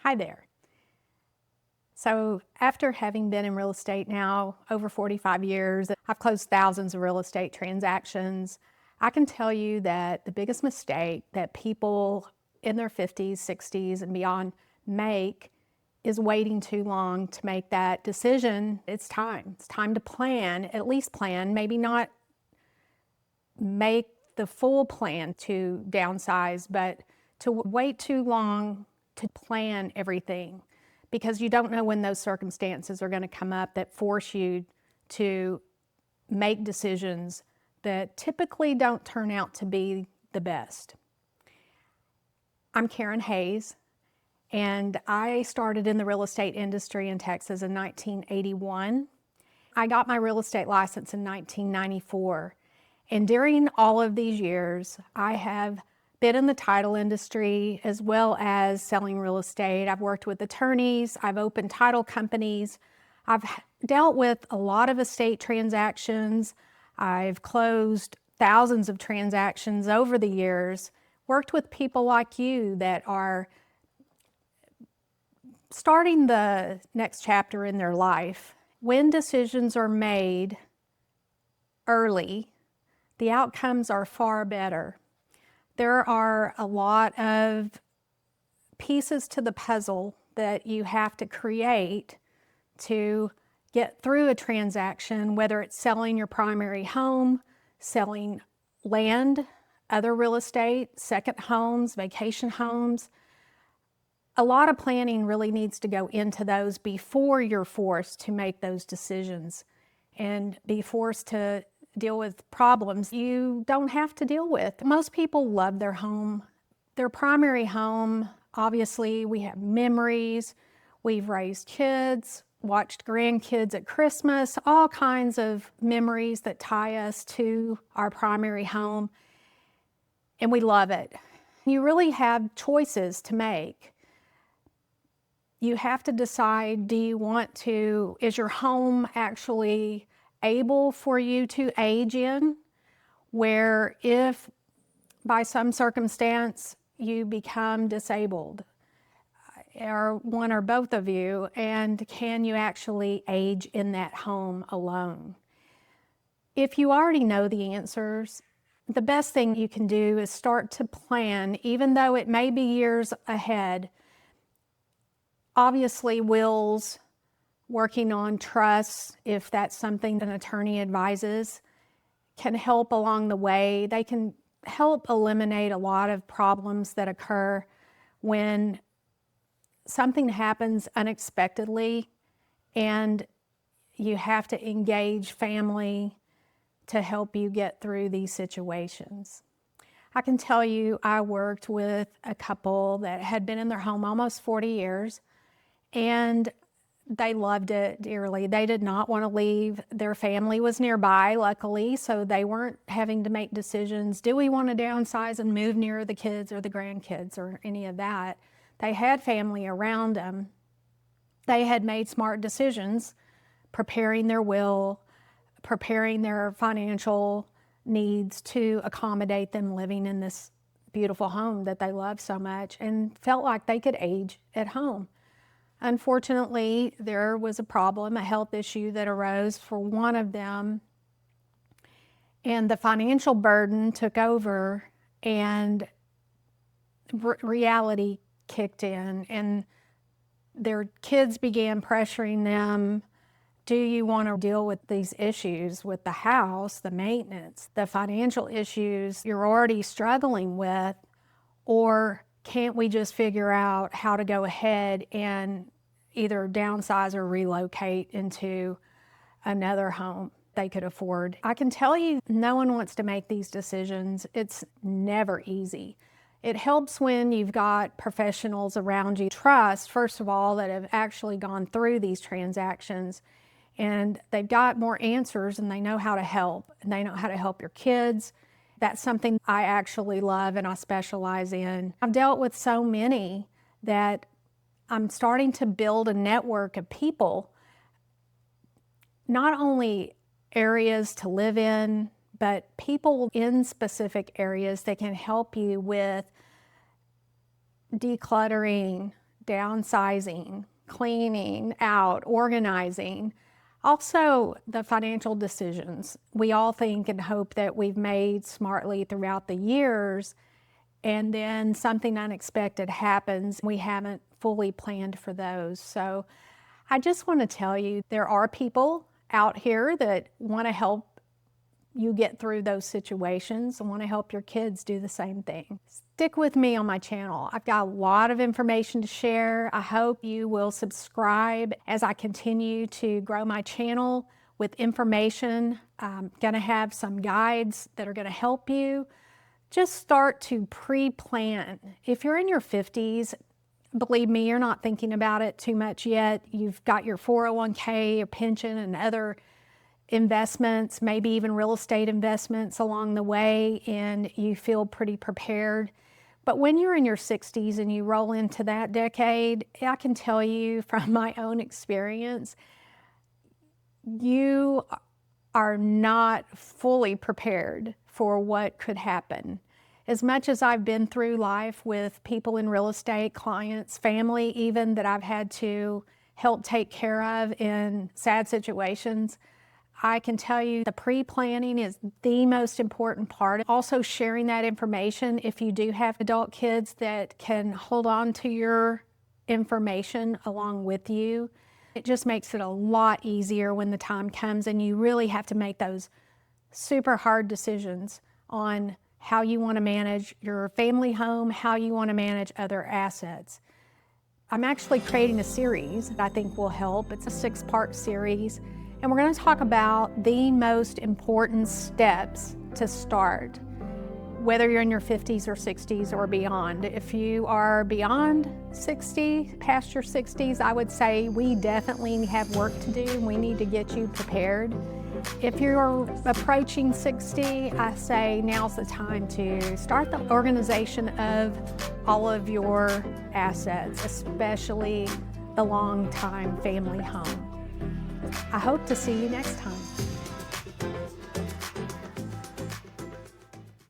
Hi there. So after having been in real estate now over 45 years, I've closed thousands of real estate transactions. I can tell you that the biggest mistake that people in their 50s, 60s, and beyond make is waiting too long to make that decision. It's time. It's time to plan, at least plan, maybe not make the full plan to downsize, but to wait too long to plan everything, because you don't know when those circumstances are going to come up that force you to make decisions that typically don't turn out to be the best. I'm Karen Hayes, and I started in the real estate industry in Texas in 1981. I got my real estate license in 1994. And during all of these years, I have been in the title industry as well as selling real estate. I've worked with attorneys, I've opened title companies, I've dealt with a lot of estate transactions, I've closed thousands of transactions over the years, worked with people like you that are starting the next chapter in their life. When decisions are made early, the outcomes are far better. There are a lot of pieces to the puzzle that you have to create to get through a transaction, whether it's selling your primary home, selling land, other real estate, second homes, vacation homes. A lot of planning really needs to go into those before you're forced to make those decisions and be forced to deal with problems you don't have to deal with. Most people love their home, their primary home. Obviously, we have memories. We've raised kids, watched grandkids at Christmas, all kinds of memories that tie us to our primary home, and we love it. You really have choices to make. You have to decide, do you want to, is your home actually able for you to age in, where if by some circumstance you become disabled, or one or both of you, and can you actually age in that home alone? If you already know the answers, the best thing you can do is start to plan, even though it may be years ahead. Obviously, wills, working on trusts, if that's something an attorney advises, can help along the way. They can help eliminate a lot of problems that occur when something happens unexpectedly and you have to engage family to help you get through these situations. I can tell you, I worked with a couple that had been in their home almost 40 years, and they loved it dearly. They did not want to leave. Their family was nearby, luckily, so they weren't having to make decisions. Do we want to downsize and move near the kids or the grandkids or any of that? They had family around them. They had made smart decisions, preparing their will, preparing their financial needs to accommodate them living in this beautiful home that they love so much, and felt like they could age at home. Unfortunately, there was a problem, a health issue that arose for one of them, and the financial burden took over, and reality kicked in, and their kids began pressuring them. Do you want to deal with these issues with the house, the maintenance, the financial issues you're already struggling with, or can't we just figure out how to go ahead and either downsize or relocate into another home they could afford? I can tell you, no one wants to make these decisions. It's never easy. It helps when you've got professionals around you, trust, first of all, that have actually gone through these transactions, and they've got more answers, and they know how to help, and they know how to help your kids. That's something I actually love and I specialize in. I've dealt with so many that I'm starting to build a network of people, not only areas to live in, but people in specific areas that can help you with decluttering, downsizing, cleaning out, organizing. Also, the financial decisions. We all think and hope that we've made smartly throughout the years, and then something unexpected happens. We haven't fully planned for those. So I just want to tell you, there are people out here that want to help you get through those situations and want to help your kids do the same thing. Stick with me on my channel. I've got a lot of information to share. I hope you will subscribe as I continue to grow my channel with information. I'm going to have some guides that are going to help you. Just start to pre-plan. If you're in your 50s, believe me, you're not thinking about it too much yet. You've got your 401k, your pension, and other investments, maybe even real estate investments along the way, and you feel pretty prepared. But when you're in your 60s and you roll into that decade, I can tell you from my own experience, you are not fully prepared for what could happen. As much as I've been through life with people in real estate, clients, family even, that I've had to help take care of in sad situations, I can tell you the pre-planning is the most important part. Also sharing that information if you do have adult kids that can hold on to your information along with you. It just makes it a lot easier when the time comes and you really have to make those super hard decisions on how you want to manage your family home, how you want to manage other assets. I'm actually creating a series that I think will help. It's a 6-part series. And we're going to talk about the most important steps to start, whether you're in your 50s or 60s or beyond. If you are beyond 60, past your 60s, I would say we definitely have work to do. We need to get you prepared. If you're approaching 60, I say now's the time to start the organization of all of your assets, especially the long-time family home. I hope to see you next time.